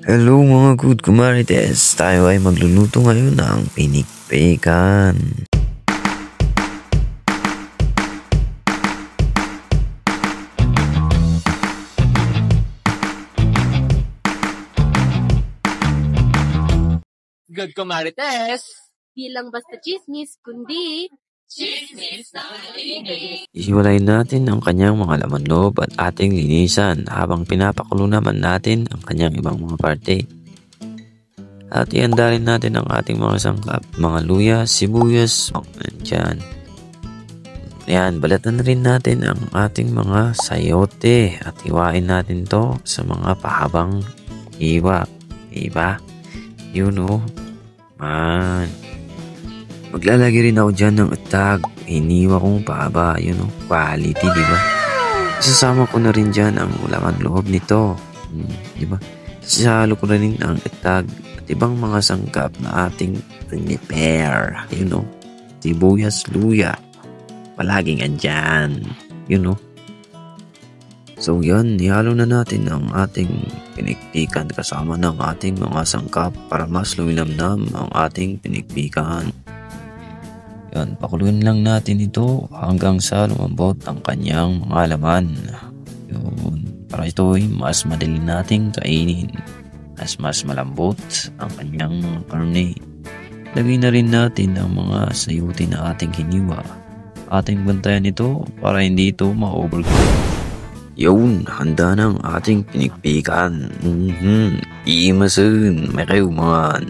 Hello mga good kumarites, tayo ay magluluto ngayon ng pinikpikan. Good kumarites! Di lang basta chismis, kundi Isiwalayin natin ang kanyang mga laman loob at ating linisan habang pinapakulo naman natin ang kanyang ibang mga parte. At ihanda rin natin ang ating mga sangkap, mga luya, sibuyas, nandyan. Ayan, balatan rin natin ang ating mga sayote at hiwain natin to sa mga pahabang hiwa. Diba? Yun o. Man. Maglalagay rin ako dyan ng atag. Hiniwa kong pahaba. Yun o. Quality, diba? Isasama ko na rin dyan ang laman loob nito. Diba? Sasalo ko na rin ang atag at ibang mga sangkap na ating prepare. Yun o. Sibuyas, luya. Palaging andyan. Yun o. So yan, ihalo na natin ang ating pinikpikan kasama ng ating mga sangkap para mas luminamnam ang ating pinikpikan. Yan, pakuluin lang natin ito hanggang sa lumambot ang kanyang mga laman. Yun, para ito'y mas madali nating kainin. Mas malambot ang kanyang karne. Lagay na rin natin ang mga sayuti na ating hiniwa. Ating bantayan ito para hindi ito ma-overcook. Yun, handa na ang ating pinikpikan. Imasun, may kayuman.